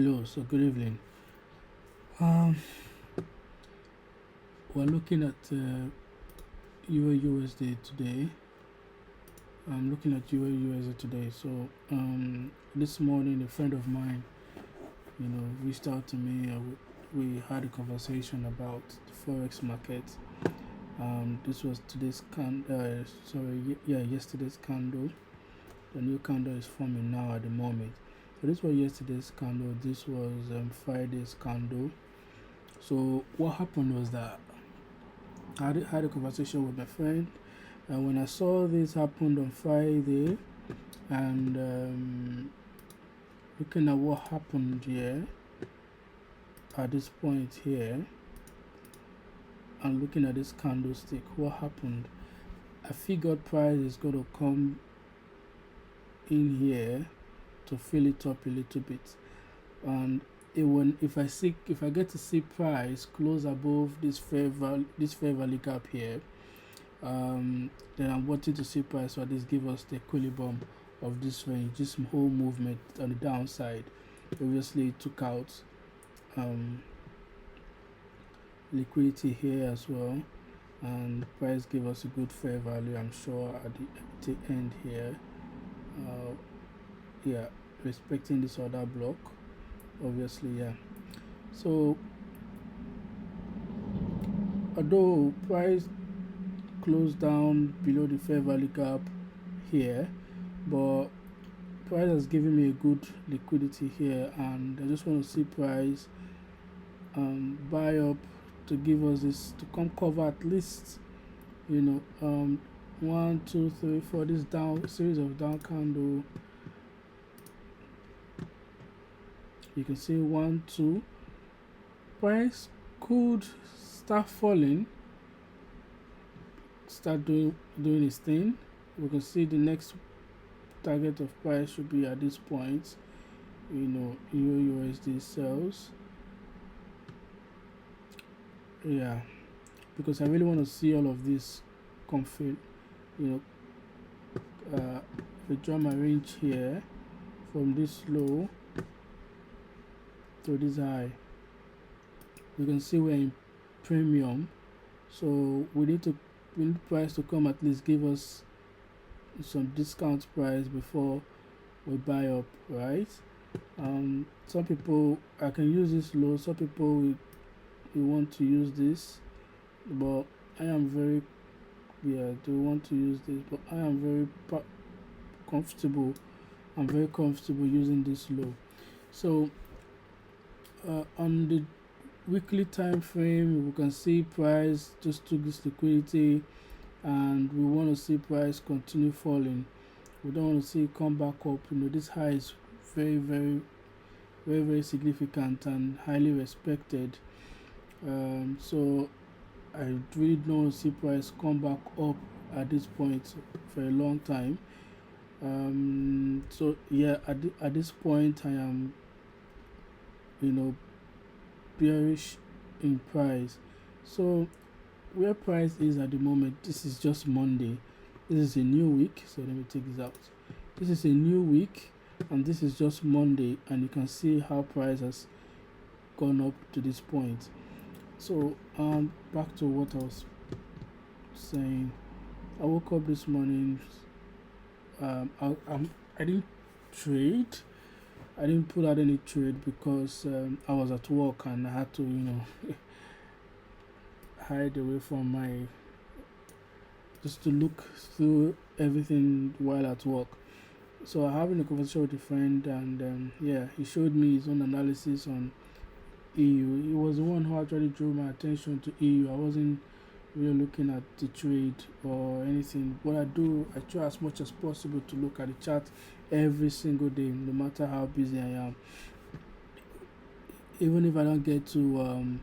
Hello, so good evening. Um, we're looking at EURUSD today. I'm looking at EURUSD today. So this morning, a friend of mine, reached out to me. We had a conversation about the forex market. This was yesterday's candle. The new candle is forming now at the moment. So this was yesterday's candle. This was Friday's candle. So what happened was that I had a conversation with my friend, and when I saw this happened on Friday, and looking at what happened here at this point here, and looking at this candlestick, what happened? I figured price is going to come in here to fill it up a little bit, and if I get to see price close above this fair value gap here, then I'm wanting to see price or this give us the equilibrium of this range, this whole movement on the downside. Obviously it took out liquidity here as well, and price gave us a good fair value, I'm sure, at the end here. Respecting this other block, obviously. So although price closed down below the fair value gap here, but price has given me a good liquidity here, and I just want to see price buy up to give us this, to come cover at least 1 2 3 4, this down series of down candle. You can see 1 2, price could start falling, start doing its thing. We can see the next target of price should be at this point, EURUSD sells. Because I really want to see all of this config. If I draw my range here from this low to this high, we can see we're in premium, so we need price to come at least give us some discount price before we buy up, right? Some people, I can use this low, some people will want to use this, but I am very they want to use this, but I am very comfortable. I'm very comfortable using this low. So on the weekly time frame, we can see price just took this liquidity, and we want to see price continue falling. We don't want to see it come back up. This high is very, very, very, very significant and highly respected. So I really don't want to see price come back up at this point for a long time. So at this point I am bearish in price. So where price is at the moment, this is just Monday, this is a new week, so let me take this out. This is a new week, and this is just Monday, and you can see how price has gone up to this point. So back to what I was saying. I woke up this morning, I didn't trade. I didn't put out any trade because I was at work and I had to hide away from just to look through everything while at work. So I having a conversation with a friend, and he showed me his own analysis on EU. He was the one who actually drew my attention to EU. I wasn't really looking at the trade or anything. What I do, I try as much as possible to look at the chart every single day, no matter how busy I am. Even if I don't get to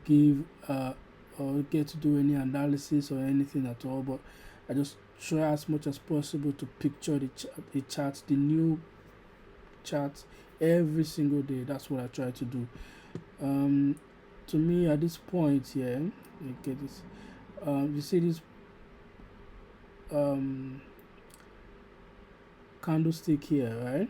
give or get to do any analysis or anything at all, but I just try as much as possible to picture the chart, the new chart, every single day. That's what I try to do. To me, at this point here, you get this. You see this candlestick here, right?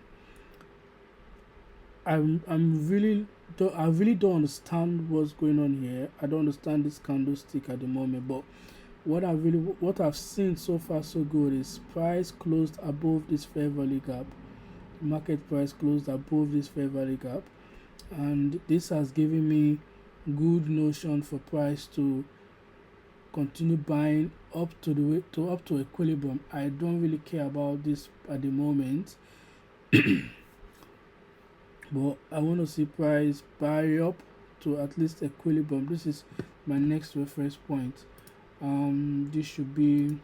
I really don't understand what's going on here. I don't understand this candlestick at the moment, but what I've seen so far so good is price closed above this fair value gap. Market price closed above this fair value gap, and this has given me good notion for price to continue buying up to up to equilibrium. I don't really care about this at the moment, but I want to see price buy up to at least equilibrium. This is my next reference point. This should be,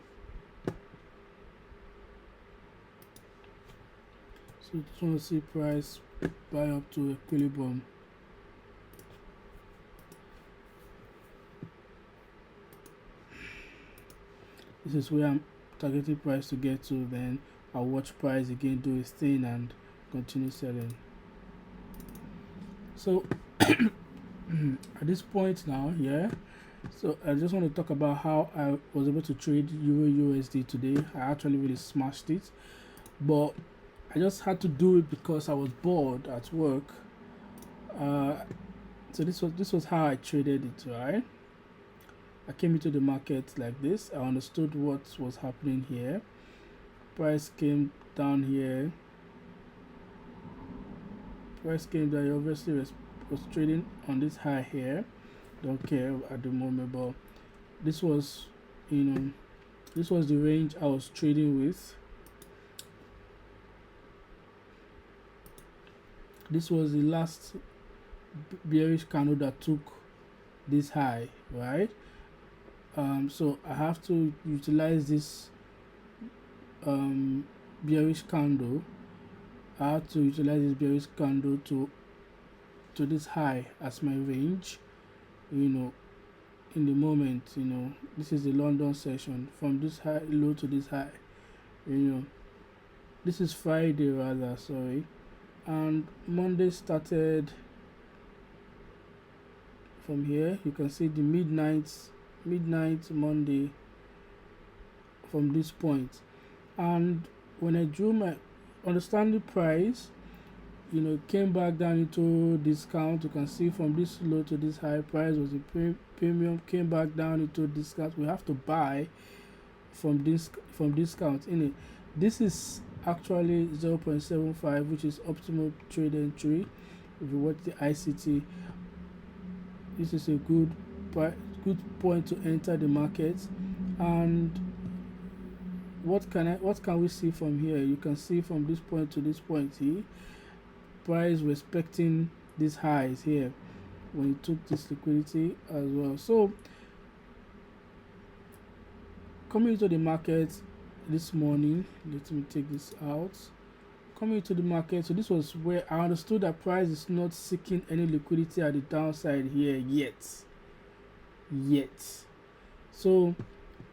so just want to see price buy up to equilibrium. This is where I'm targeting price to get to. Then I'll watch price again do its thing and continue selling. So at this point now, yeah, so I just want to talk about how I was able to trade EURUSD today. I actually really smashed it, but I just had to do it because I was bored at work. So this was how I traded it, right? I came into the market like this. I understood what was happening here. Price came down here. Price came down. Obviously was trading on this high here. Don't care at the moment, but this was, this was the range I was trading with. This was the last bearish candle that took this high, right? So I have to utilize this bearish candle. I have to utilize this bearish candle to this high as my range, in the moment. This is the London session, from this high low to this high. This is Friday rather, sorry, and Monday started from here. You can see the midnight Monday from this point, and when I drew my understanding price, came back down into discount. You can see from this low to this high, price was a premium, came back down into discount. We have to buy from discount in it. This is actually 0.75, which is optimal trade entry. If you watch the ICT, this is a good point to enter the market. And what can we see from here? You can see from this point to this point here, price respecting these highs here when it took this liquidity as well. So coming into the market this morning, let me take this out. Coming into the market, so this was where I understood that price is not seeking any liquidity at the downside here yet. So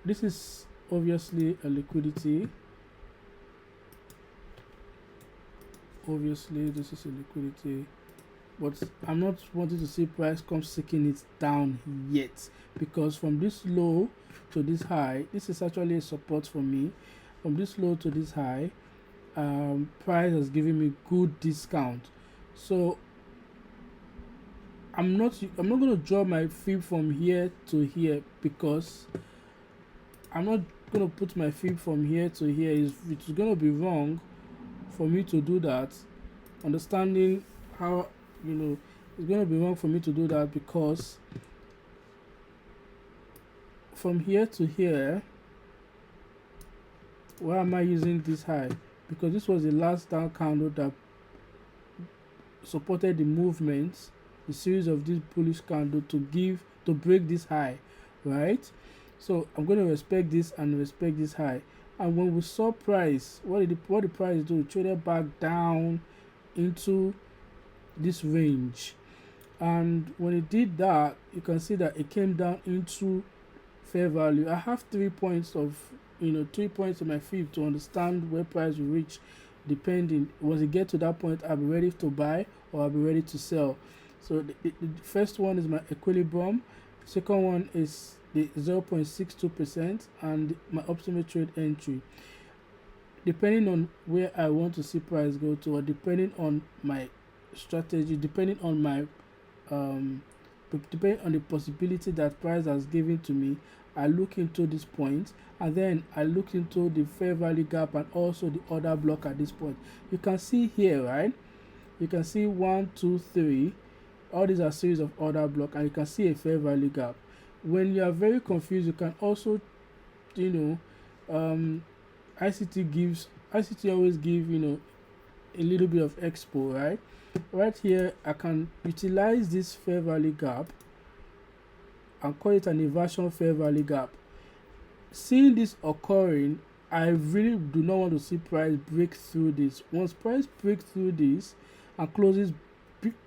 this is obviously a liquidity. This is a liquidity, but I'm not wanting to see price come seeking it down yet, because from this low to this high, this is actually a support for me. From this low to this high, price has given me good discount, so I'm not going to draw my fib from here to here, because I'm not going to put my fib from here to here. It's going to be wrong for me to do that. Understanding how, it's going to be wrong for me to do that, because from here to here, why am I using this high? Because this was the last down candle that supported the movement, the series of this bullish candle to break this high, right? So I'm going to respect this and respect this high. And when we saw price, what did the price do? It traded back down into this range, and when it did that, you can see that it came down into fair value. I have 3 points of 3 points of my fib to understand where price will reach. Depending, once it get to that point, I'll be ready to buy or I'll be ready to sell. So the first one is my equilibrium, second one is the 0.62%, and my optimal trade entry. Depending on where I want to see price go to, or depending on my strategy depending on my depending on the possibility that price has given to me. I look into this point, and then I look into the fair value gap and also the order block at this point. You can see here, right? You can see 1, 2, 3. All these are series of order block, and you can see a fair value gap. When you are very confused, you can also, ICT always give a little bit of expo, right? Right here, I can utilize this fair value gap and call it an inversion fair value gap. Seeing this occurring, I really do not want to see price break through this. Once price breaks through this and closes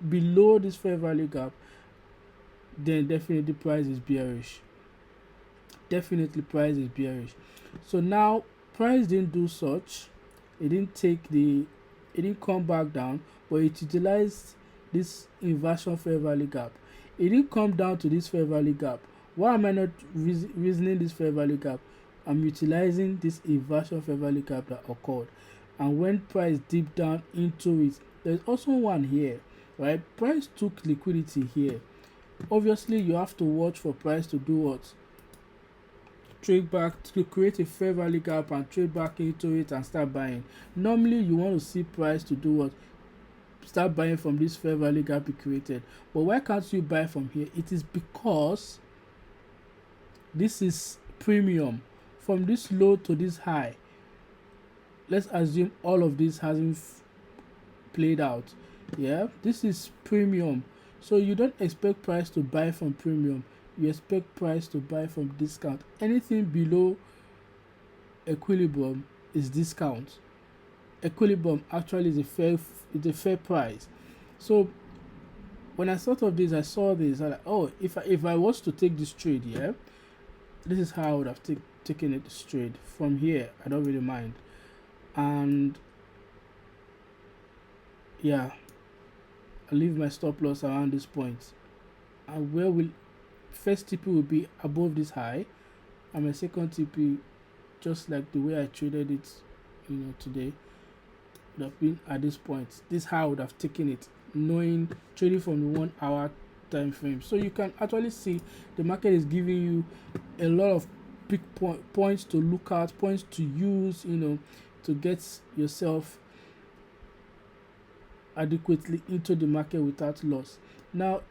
below this fair value gap, then definitely price is bearish. Definitely price is bearish. So now price didn't do such. It didn't come back down, but it utilized this inversion fair value gap. It didn't come down to this fair value gap. Why am I not reasoning this fair value gap? I'm utilizing this inversion fair value gap that occurred. And when price dipped down into it, there's also one here, right? Price took liquidity here. Obviously, you have to watch for price to do what? Trade back, to create a fair value gap and trade back into it and start buying. Normally, you want to see price to do what? Start buying from this fair value gap it created. But why can't you buy from here? It is because this is premium. From this low to this high, let's assume all of this hasn't played out. Yeah, this is premium. So you don't expect price to buy from premium. You expect price to buy from discount. Anything below equilibrium is discount. Equilibrium actually is a fair price. So when I thought of this, I saw this. I like, oh, if I was to take this trade, yeah, this is how I would have taken it straight from here. I don't really mind. And yeah, I leave my stop loss around this point. And where will first TP will be above this high, and my second TP, just like the way I traded it, today, would have been at this point. This high would have taken it, knowing trading from the 1 hour time frame. So you can actually see the market is giving you a lot of big points to look at, points to use, to get yourself adequately into the market without loss. Now,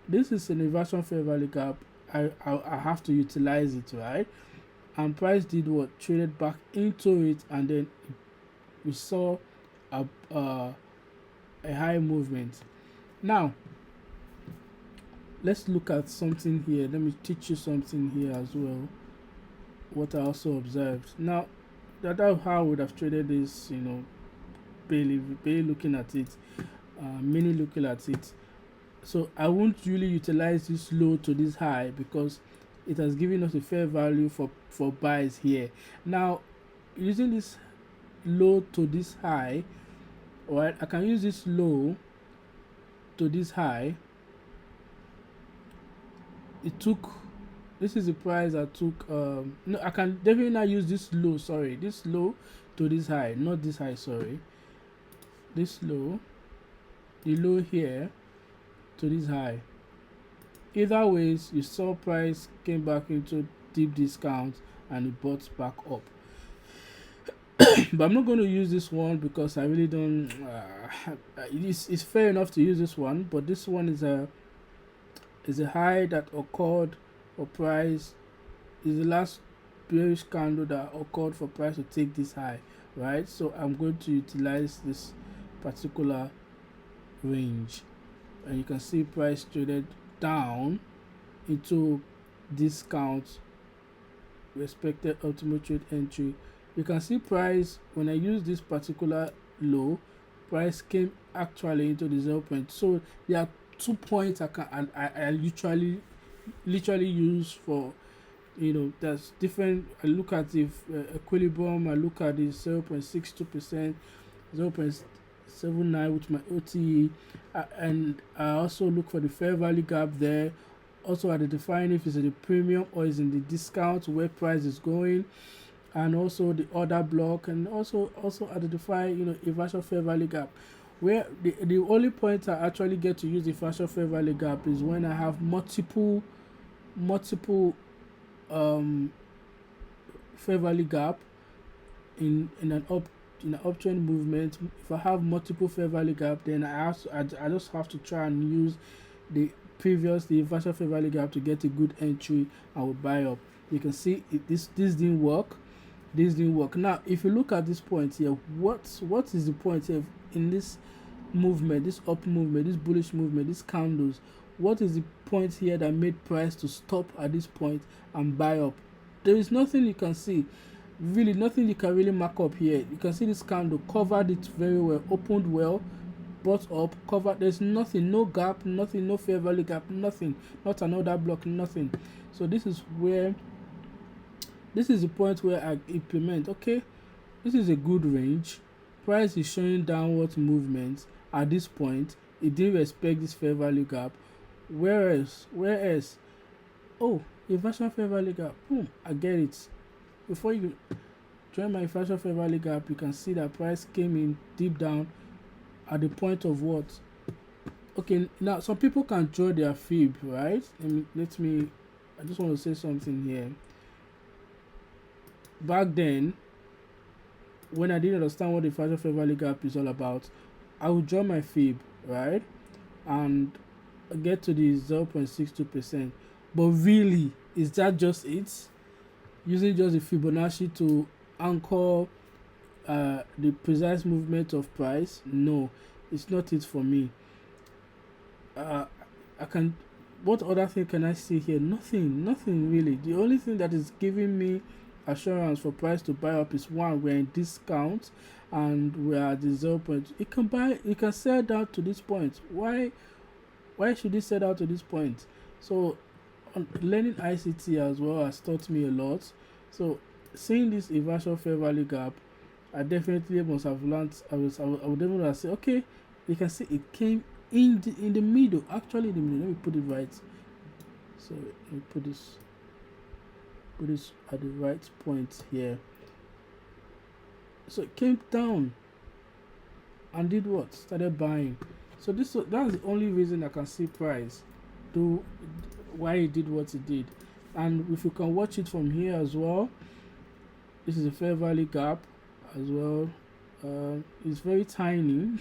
this is an inversion fair value gap. I have to utilize it, right? And price did what? Traded back into it, and then we saw a high movement. Now, let's look at something here. Let me teach you something here as well. What I also observed. Now, that's how I would have traded this, barely looking at it, many looking at it. So I won't really utilize this low to this high because it has given us a fair value for buys here. Now, using this low to this high, right, I can use this low to this high. This is the price I took. No, I can definitely not use this low, this low to this high, not this high, this low, the low here to this high. Either ways, you saw price came back into deep discount and it bought back up. But I'm not going to use this one because I really don't. It's fair enough to use this one, but this one is a high that occurred for price. Is the last bearish candle that occurred for price to take this high, right? So I'm going to utilize this particular range, and you can see price traded down into discount respected ultimate trade entry. You can see price, when I use this particular low, price came actually into the 0 point. So there are 2 points I literally use for, that's different. I look at the equilibrium, I look at the 0.62%, 0.79 with my OTE, and I also look for the fair value gap there. Also identifying if it's in the premium or is in the discount, where price is going, and also the order block, and also identify inversion fair value gap. Where the only point I actually get to use the partial fair value gap is when I have multiple um fair value gap in an uptrend movement. If I have multiple fair value gap, then I just have to try and use the partial fair value gap to get a good entry. I will buy up. You can see this didn't work. Now if you look at this point here, what is the point here in this movement, this up movement, this bullish movement, these candles? What is the point here that made price to stop at this point and buy up? There is nothing you can see, really nothing you can really mark up here. You can see this candle covered it very well, opened well, brought up, covered. There's nothing, no gap, nothing, no fair value gap, nothing, not another block, nothing. So this is the point where I implement, okay, this is a good range, price is showing downward movement at this point. It didn't respect this fair value gap. Whereas oh, inversion fair value gap, boom, I get it. Before you join my inversion fair value gap, you can see that price came in deep down at the point of what? Okay, now some people can draw their fib, right? Let me I just want to say something here. Back then, when I didn't understand what the partial fair value gap is all about, I would draw my fib, right, and get to the 0.62%. But really, is that just it? Using just the Fibonacci to anchor the precise movement of price? No, it's not it for me. What other thing can I see here? Nothing really. The only thing that is giving me assurance for price to buy up is one, we're in discount and we are at the 0. It can sell down to this point. Why should it sell down to this point? So learning ICT as well has taught me a lot. So seeing this inversion fair value gap, I definitely must have learned. I would able to say, okay, you can see it came in the middle, actually in the middle. Let me put it right. So let me put this at the right point here. So it came down and did what? Started buying. So that's the only reason I can see price do why it did what it did. And if you can watch it from here as well, this is a fair value gap as well. It's very tiny,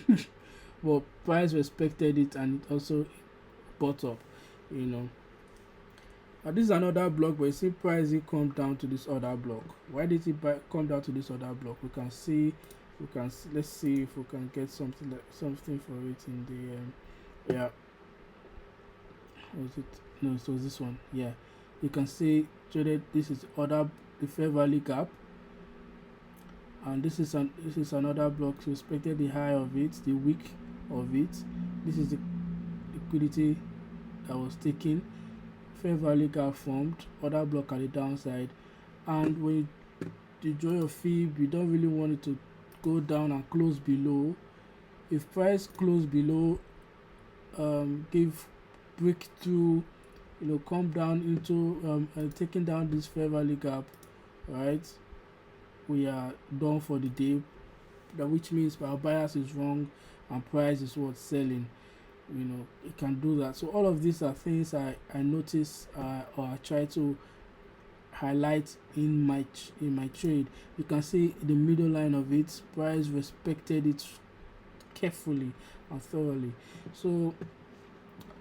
but price respected it and it also bought up, you know. This is another block, but you see price it come down to this other block. Why did it come down to this other block? Let's see if we can get something for it in the yeah. Was it? No, it was this one. Yeah, you can see traded. This is the fair value gap, and this is another block. So respected the high of it, the wick of it. This is the liquidity that was taken. Fair value gap formed, other block at the downside, and when you draw your fib, you don't really want it to go down and close below. If price close below, give breakthrough, come down into taking down this fair value gap, right, we are done for the day. That which means our bias is wrong and price is what's selling. It can do that. So all of these are things I notice or I try to highlight in my trade. You can see the middle line of it, price respected it carefully and thoroughly. So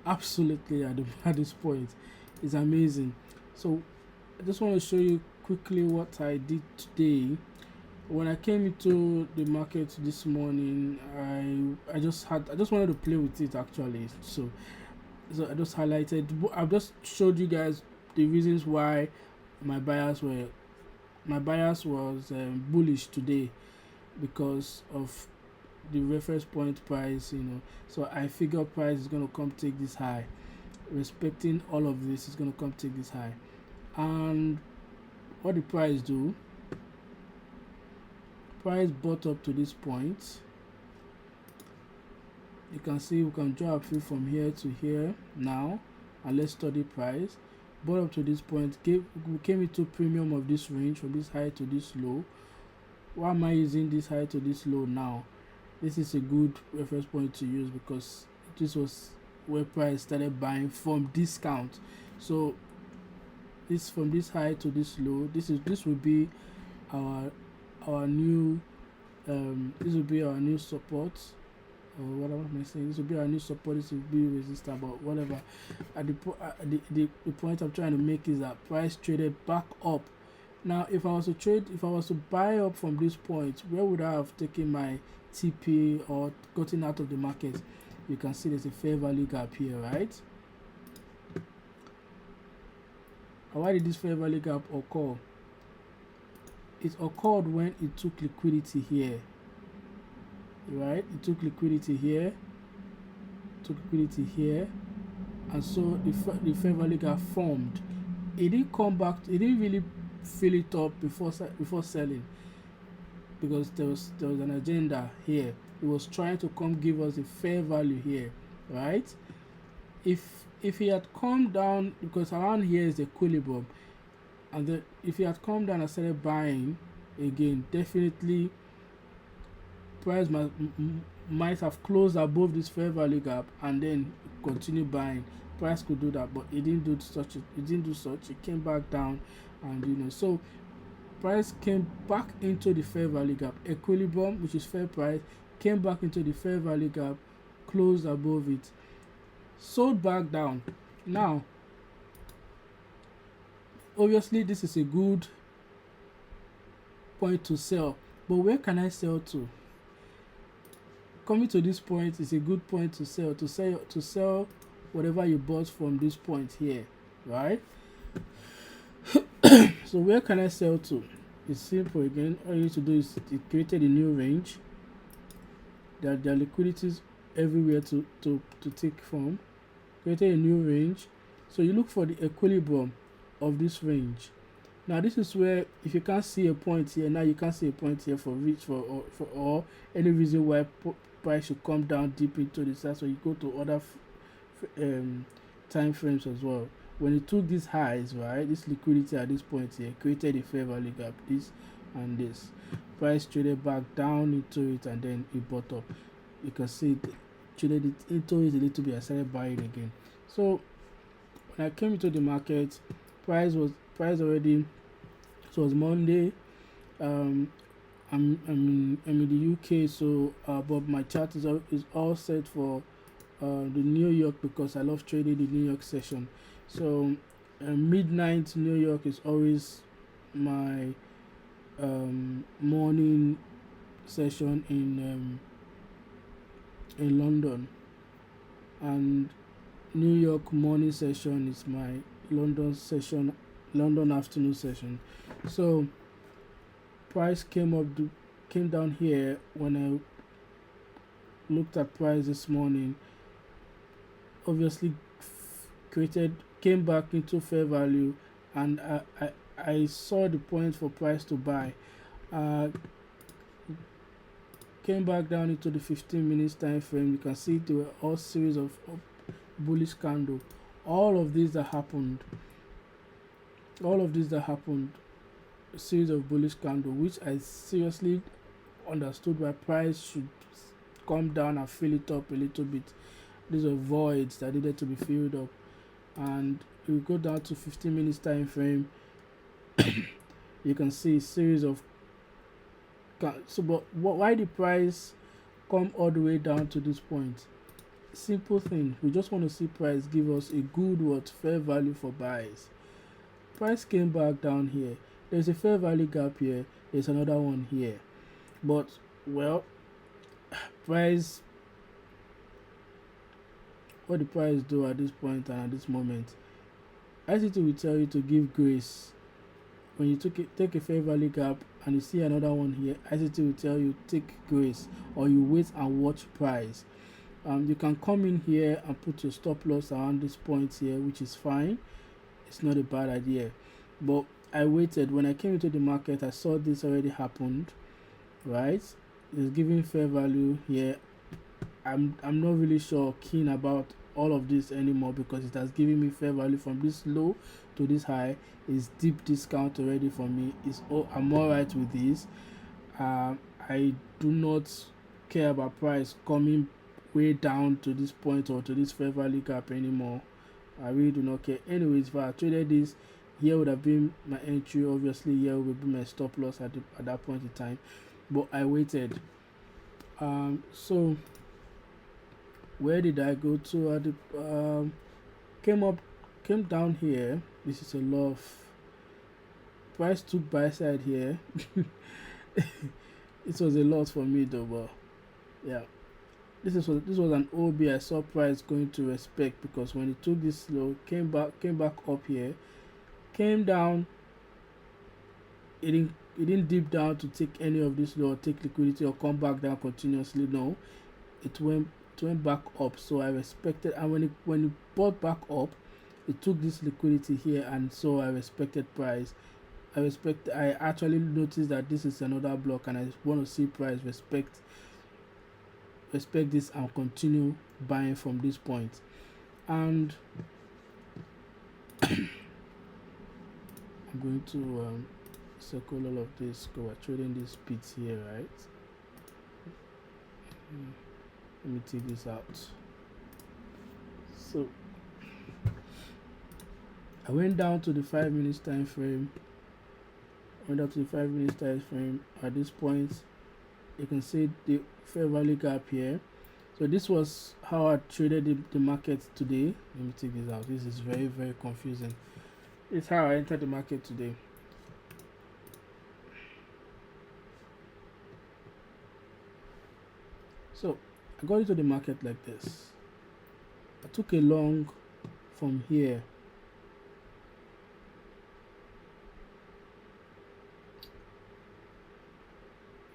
absolutely at this point, it's amazing. So I just want to show you quickly what I did today. When I came into the market this morning, I just wanted to play with it actually. So I just highlighted. I've just showed you guys the reasons why my bias was bullish today, because of the reference point price. So I figure price is going to come take this high. Respecting all of this is going to come take this high. And what did price do? Price bought up to this point. You can see we can draw a fib from here to here now, and let's study price. Bought up to this point, we came into premium of this range from this high to this low. Why am I using this high to this low now? this is a good reference point to use, because this was where price started buying from discount. So this, from this high to this low, this will be our new this will be our new support, or whatever I'm saying. This will be our new support. This will be resistance, but whatever. At the point I'm trying to make is that price traded back up. Now, if I was to buy up from this point, where would I have taken my TP or gotten out of the market? You can see there's a fair value gap here, right? And why did this fair value gap occur? It occurred when it took liquidity here, right? It took liquidity here, and so the fair value gap formed. It didn't come back. It didn't really fill it up before selling, because there was an agenda here. It was trying to come give us a fair value here, right? If he had come down, because around here is the equilibrium, and if he had come down and started buying again, definitely price might have closed above this fair value gap and then continue buying. Price could do that, but it didn't do such. It came back down, and so price came back into the fair value gap. Equilibrium, which is fair price, came back into the fair value gap, closed above it, sold back down. Now, obviously this is a good point to sell, but where can I sell to? Coming to this point is a good point to sell whatever you bought from this point here, right? So where can I sell to? It's simple again. All you need to do is it created a new range. There are liquidities everywhere to take from. Created a new range. So you look for the equilibrium of this range. Now this is where, if you can't see a point here, now you can't see a point here for or any reason why price should come down deep into the side. So you go to other time frames as well. When it took these highs, right, this liquidity at this point here created a fair value gap, this and this. Price traded back down into it, and then it bought up. You can see it traded it into it a little bit. I started buying again. So when I came into the market, price already. So it was Monday. I'm in the UK, so but my chart is all set for the New York, because I love trading the New York session. So midnight New York is always my morning session in London, and New York morning session is my London afternoon session. So price came down here. When I looked at price this morning, obviously came back into fair value, and I saw the point for price to buy. Came back down into the 15 minutes time frame. You can see there were all series of bullish candle. All of these that happened, a series of bullish candle, which I seriously understood why price should come down and fill it up a little bit. These are voids that needed to be filled up. And if we go down to 15 minutes time frame, you can see a series of but why the price come all the way down to this point? Simple thing, we just want to see price give us a good fair value for buys. Price came back down here. There's a fair value gap here. There's another one here. But well, price, what the price do at this point and at this moment, ICT will tell you to give grace. When you take a fair value gap and you see another one here, ICT will tell you take grace, or you wait and watch price. You can come in here and put your stop loss around this point here, which is fine. It's not a bad idea. But I waited. When I came into the market, I saw this already happened, right? It's giving fair value here. I'm not really keen about all of this anymore, because it has given me fair value from this low to this high. Is deep discount already for me. I'm all right with this. I do not care about price coming way down to this point or to this fair value gap anymore. I really do not care. Anyways, if I traded this, here would have been my entry. Obviously, here would be my stop loss at that point in time. But I waited. So where did I go to? At the came down here. This is a lot of price took buy side here. It was a lot for me though, but yeah. This was an OB. I saw price going to respect, because when it took this low, came back up here, came down. It didn't dip down to take any of this low or take liquidity or come back down continuously. No, it went back up. So I respected, and when it bought back up, it took this liquidity here, and so I respected price. I actually noticed that this is another block, and I want to see price respect this and continue buying from this point. And I'm going to circle all of this because we're trading these bits here, right? Let me take this out. So I went down to the 5 minutes time frame. At this point, you can see the fair value gap here. So this was how I traded the market today. Let me take this out. This is very, very confusing. It's how I entered the market today. So I got into the market like this. I took a long from here.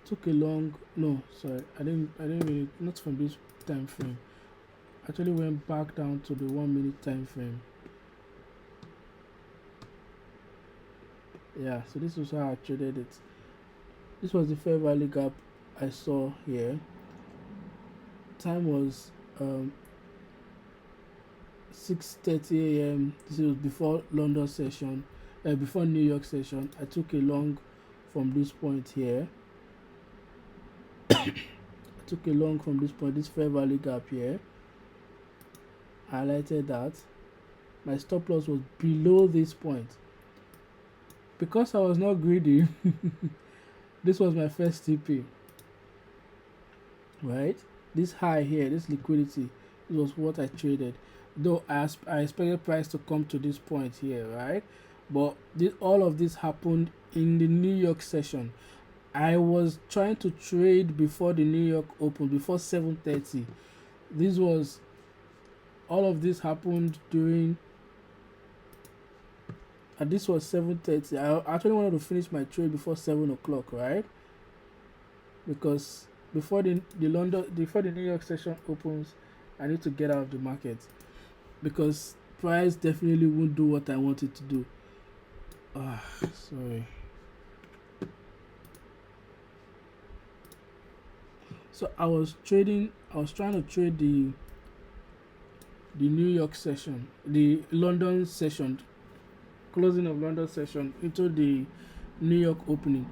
Took a long, no, sorry, I didn't really, not from this time frame. Actually went back down to the 1 minute time frame. Yeah, so this is how I traded it. This was the fair value gap I saw here. Time was 6:30 a.m. This was before London session, before New York session. I took a long from this point here. Took a long from this point, this fair value gap here. Highlighted that. My stop loss was below this point. Because I was not greedy, this was my first TP. Right? This high here, this liquidity, it was what I traded. Though I expected price to come to this point here, right? But all of this happened in the New York session. I was trying to trade before the New York opened, before 7:30. All of this happened during, and this was 7:30. I actually wanted to finish my trade before 7 o'clock, right? Because before the New York session opens, I need to get out of the market, because price definitely won't do what I want it to do. Sorry. So I was trying to trade the New York session, the London session, closing of London session into the New York opening.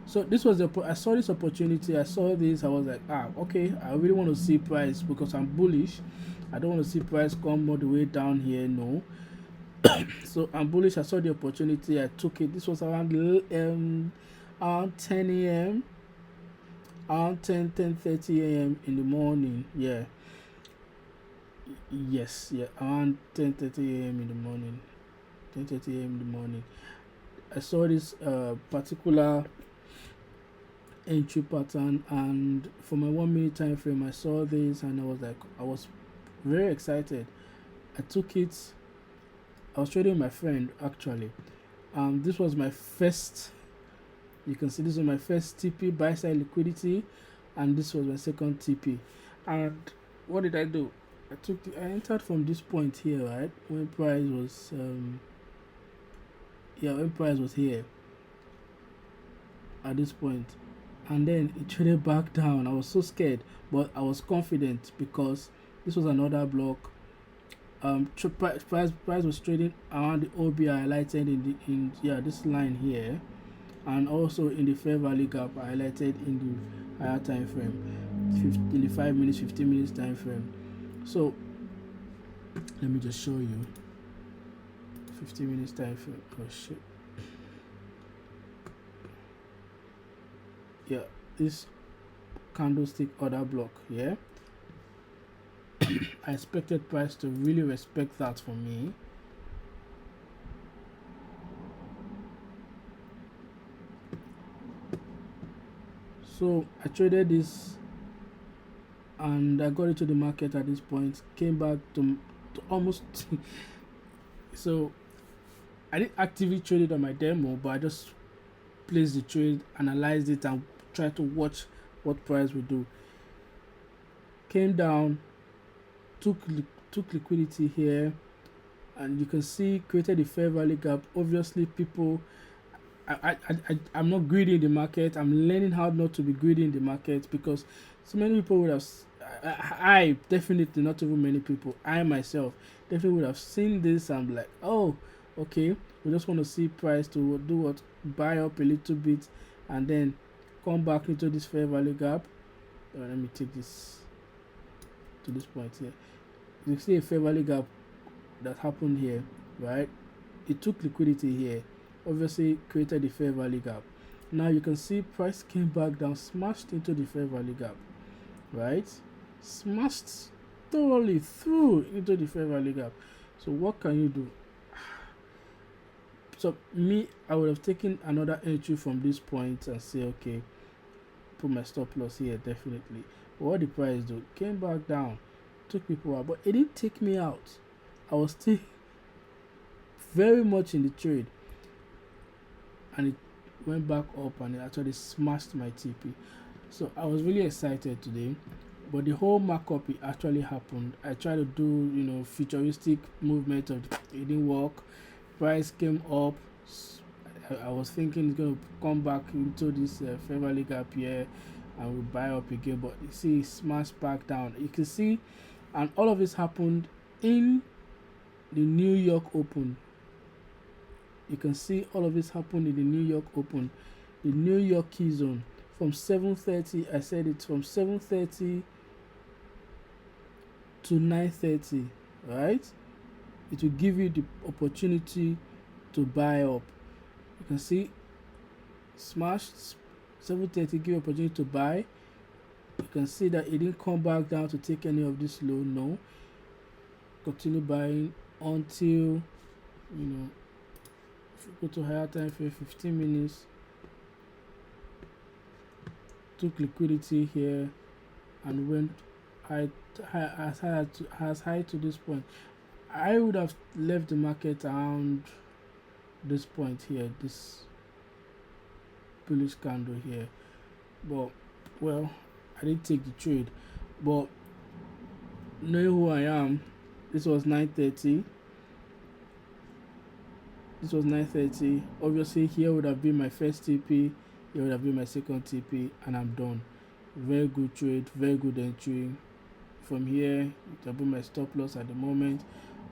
So this was I saw this opportunity. I saw this. I was like, okay, I really want to see price, because I'm bullish. I don't want to see price come all the way down here. No. So I'm bullish. I saw the opportunity. I took it. This was around 10 a.m. around 10:30 a.m. in the morning. Yeah. Yes. Yeah. Around 10:30 a.m. in the morning. 10:30 a.m. in the morning. I saw this particular entry pattern, and for my 1 minute time frame, I saw this, and I was very excited. I took it. I was trading with my friend actually. This was my first. You can see this was my first TP, buy side liquidity, and this was my second TP. And what did I do? I entered from this point here, right? When price was when price was here at this point, and then it traded back down. I was so scared, but I was confident because this was another block. Price was trading around the OB highlighted in this line here, and also in the fair value gap highlighted in the higher time frame. in the 5 minutes, 15 minutes time frame. So let me just show you 15 minutes time frame. Oh shit. Yeah, this candlestick order block. Yeah, I expected price to really respect that for me. So I traded this and I got into the market at this point, came back to almost so I didn't actively trade it on my demo, but I just placed the trade, analyzed it, and tried to watch what price would do. Came down, took liquidity here, and you can see created a fair value gap. Obviously, people, I'm not greedy in the market. I'm learning how not to be greedy in the market, because so many people would have, I definitely, not even many people, I myself definitely would have seen this and be like, oh, okay, we just want to see price to do what, buy up a little bit and then come back into this fair value gap. Let me take this to this point here. You see a fair value gap that happened here, right? It took liquidity here, obviously created the fair value gap. Now you can see price came back down, smashed into the fair value gap, right? Smashed thoroughly through into the fair value gap. So what can you do? So me, I would have taken another entry from this point and say, okay, put my stop loss here, definitely. But what the price do? Came back down, took people out, but it didn't take me out. I was still very much in the trade, and it went back up and it actually smashed my TP. So I was really excited today, but the whole markup, it actually happened. I tried to do futuristic movement of it didn't work. Price came up. I was thinking it's going to come back into this fair value gap here and we'll buy up again, but you see it smashed back down. You can see, and all of this happened in the New York Open. You can see all of this happened in the New York Open, the New York key zone. From 7:30, I said it's from 7:30 to 9:30, right? It will give you the opportunity to buy up. You can see smashed 7:30, give you opportunity to buy. You can see that it didn't come back down to take any of this low. No, continue buying until if you go to higher time frame, 15 minutes, took liquidity here and went as high to this point. I would have left the market around this point here, this bullish candle here, but well, I didn't take the trade. But knowing who I am, this was 9:30. This was 9:30. Obviously, here would have been my first TP, here would have been my second TP, and I'm done. Very good trade, very good entry. From here, it will be my stop loss at the moment.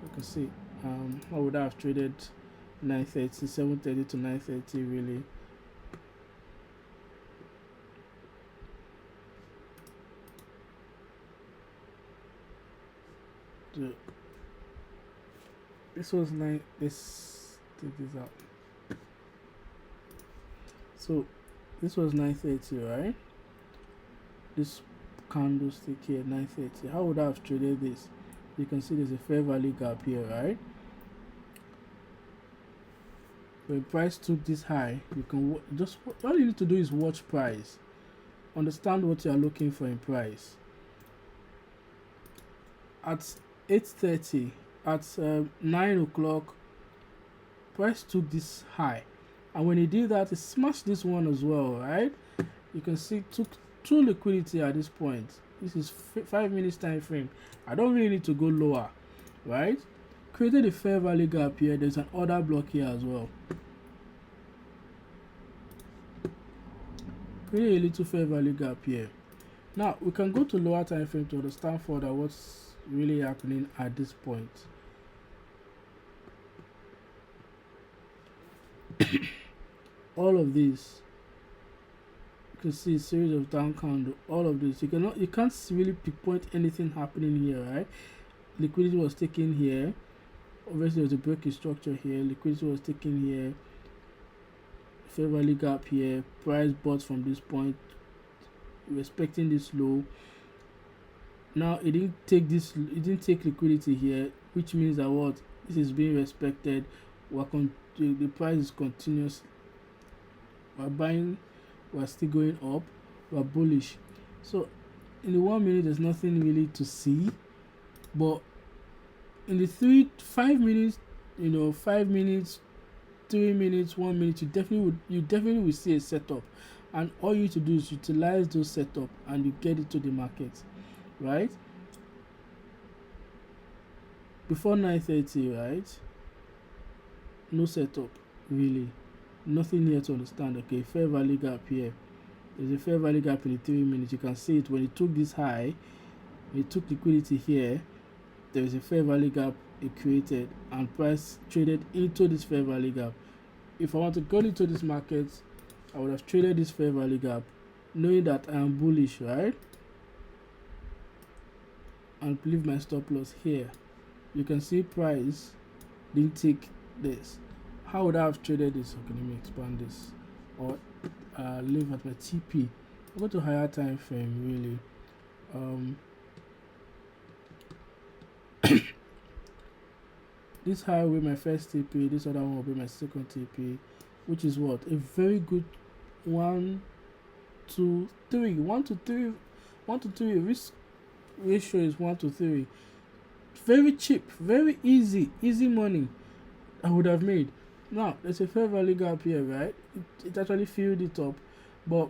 You can see, I would have traded 9:30, 7:30 to 9:30 really. So, this was let's take this out. So this was 9:30, right? This candlestick here, 9:30. How would I have traded this? You can see there's a fair value gap here, right? When price took this high, you can just, all you need to do is watch price, understand what you are looking for in price. At 8:30, at 9 o'clock, price took this high, and when he did that, it smashed this one as well, right? You can see took two liquidity at this point. This is 5 minutes time frame. I don't really need to go lower, right? Created a fair value gap here. There's an order block here as well. Created a little fair value gap here. Now we can go to lower time frame to understand further what's really happening at this point. All of this You can see a series of down candle, all of this. You can't really pinpoint anything happening here, right? Liquidity was taken here. Obviously, there was a breaking structure here. Liquidity was taken here. Fair value gap here. Price bought from this point, respecting this low. Now it didn't take liquidity here, which means that what this is being respected. The price is continuous. We're buying, we're still going up, we're bullish. So in the 1 minute there's nothing really to see, but in the 5 minutes, 5 minutes, 3 minutes, 1 minute, you definitely will see a setup, and all you need to do is utilize those setup and you get it to the market, right? Before 9:30, right? No setup, really, nothing here to understand. Okay, fair value gap here. There's a fair value gap in the 3 minutes. You can see it when it took this high, it took liquidity here. There is a fair value gap it created, and price traded into this fair value gap. If I want to go into this market, I would have traded this fair value gap, knowing that I am bullish, right? And leave my stop loss here. You can see price didn't take this. How would I have traded this? Okay, let me expand this, or leave at my TP. I'll go to higher time frame, really. This high will be my first TP, this other one will be my second TP, which is what? A very good 1 to 3. 1 to 3. 1 to 3. Risk ratio is 1 to 3. Very cheap, very easy money I would have made. Now there's a fair value gap here, right? It actually filled it up, but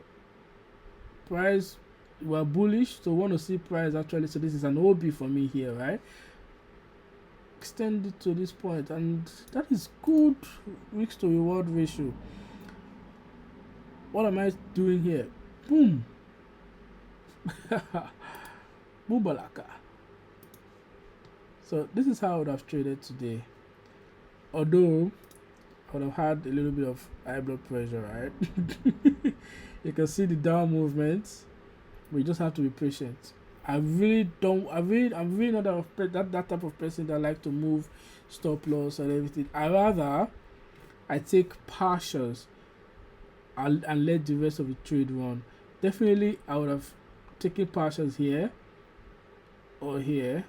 price, we're bullish, so want to see price actually. So this is an OB for me here, right? Extend it to this point, and that is good risk to reward ratio. What am I doing here? Boom. Bubalaka. So this is how I would have traded today, although I would have had a little bit of high blood pressure, right? You can see the down movement, but you just have to be patient. I'm really not that type of person that like to move stop loss and everything. I take partials and let the rest of the trade run. Definitely I would have taken partials here or here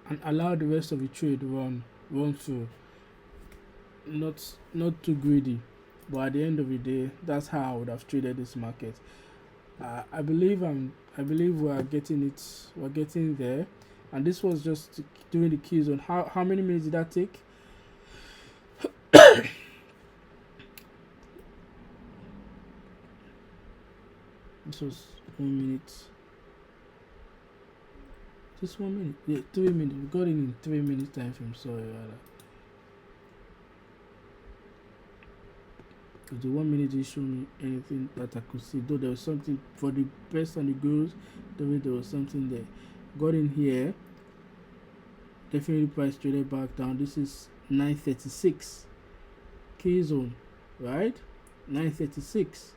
and allow the rest of the trade run through. Not too greedy, but at the end of the day, that's how I would have traded this market. I believe we're getting it. We're getting there, and this was just doing the key zone. How many minutes did that take? This was 1 minute. Just 1 minute. Yeah, 3 minutes. We got in 3 minutes time frame. Sorry about that. The 1 minute didn't show me anything that I could see, though there was something for the best and the girls. There was something there. Got in here, definitely price traded back down. This is 9:36 key zone, right? 9:36.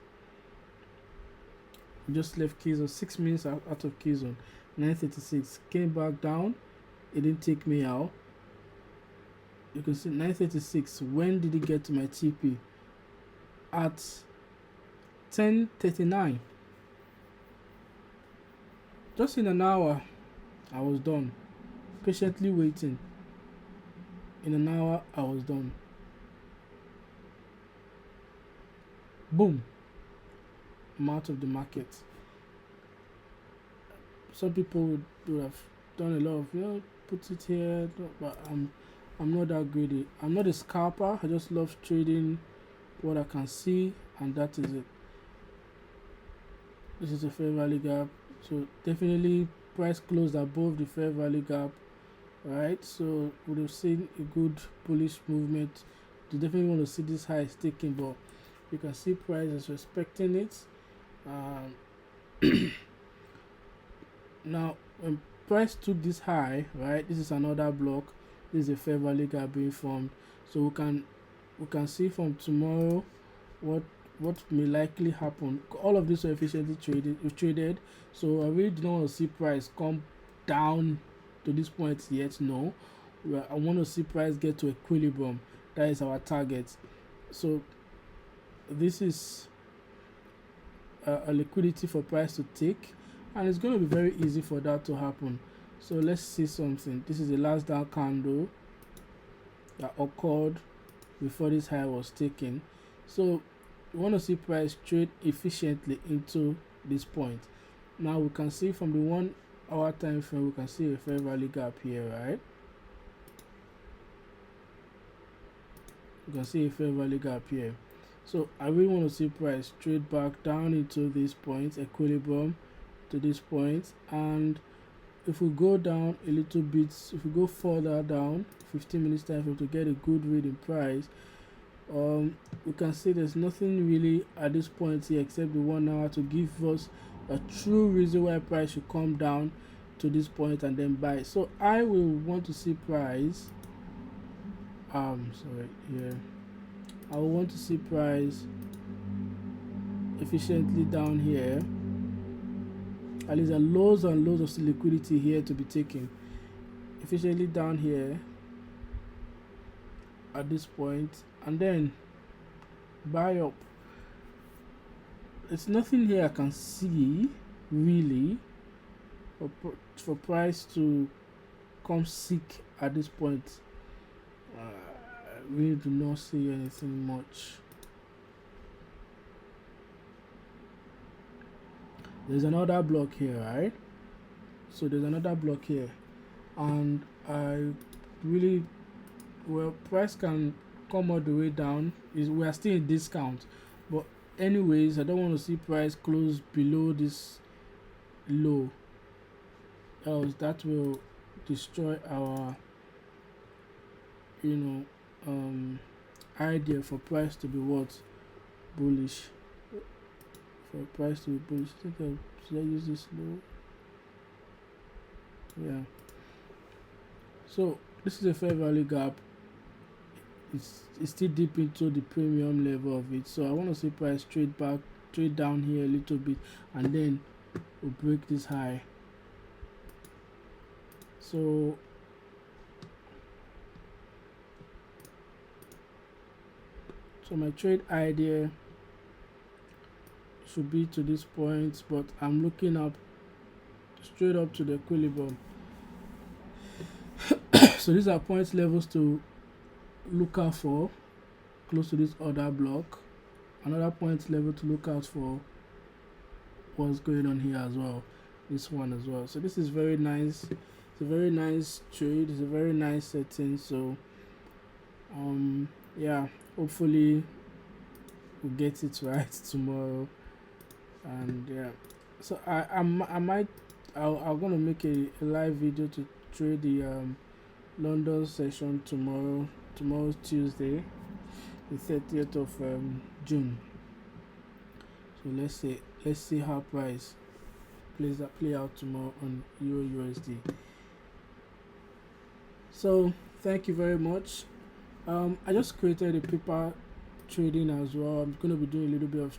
Just left key zone, 6 minutes out of key zone. 9:36 came back down. It didn't take me out. You can see 9:36. When did it get to my TP? At 10:39. Just in an hour I was done, patiently waiting. In an hour I was done. Boom, I'm out of the market. Some people would have done a lot of, put it here, but I'm not that greedy. I'm not a scalper. I just love trading what I can see, and that is it. This is a fair value gap, so definitely price closed above the fair value gap, right? So we would have seen a good bullish movement. You definitely want to see this high sticking, but you can see price is respecting it. Now when price took this high, right, this is another block. This is a fair value gap being formed, so we can see from tomorrow what what may likely happen. All of these are efficiently traded, so I really do not want to see price come down to this point yet. No, I want to see price get to equilibrium. That is our target. So this is a liquidity for price to take, and it's going to be very easy for that to happen. So let's see something. This is the last down candle that occurred before this high was taken. So we want to see price trade efficiently into this point. Now we can see from the 1 hour time frame, we can see a fair value gap here, right? You can see a fair value gap here. So I really want to see price trade back down into this point, equilibrium to this point. And if we go down a little bit, if we go further down 15 minutes time frame to get a good read in price, we can see there's nothing really at this point here except the 1 hour to give us a true reason why price should come down to this point and then buy. So I will want to see price I will want to see price efficiently down here. At least there are loads and loads of liquidity here to be taken. Efficiently down here at this point, and then buy up. It's nothing here I can see really for price to come sick at this point. I really do not see anything much. There's another block here, right? So there's another block here, and I really, well, price can come all the way down. We are still in discount, but anyways, I don't want to see price close below this low, else that will destroy our idea for price to be bullish. For price to be bullish, should I use this low? Yeah. So this is a fair value gap. It's still deep into the premium level of it. So I want to see price trade down here a little bit, and then we'll break this high. So my trade idea should be to this point, but I'm looking up straight up to the equilibrium. So these are point levels to look out for, close to this other block. Another point level to look out for what's going on here as well, this one as well. So this is very nice. It's a very nice trade. It's a very nice setting. So yeah, hopefully we'll get it right tomorrow. And yeah, so I'm gonna make a live video to trade the London session tomorrow. Tomorrow's Tuesday, the 30th of June. So let's see how price play out tomorrow on EURUSD. So thank you very much. I just created a paper trading as well. I'm gonna be doing a little bit of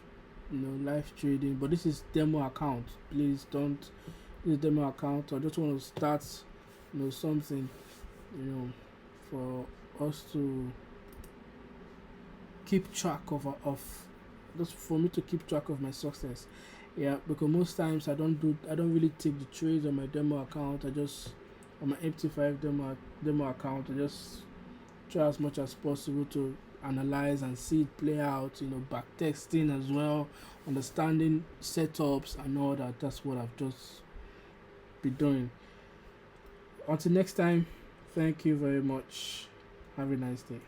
live trading, but this is demo account. Please don't use demo account. I just want to start something for us to keep track of just for me to keep track of my success. Yeah, because most times I don't really take the trades on my demo account. I just on my MT5 demo account, I just try as much as possible to analyze and see it play out, back testing as well, understanding setups and all that. That's what I've just been doing. Until next time, thank you very much. Have a nice day.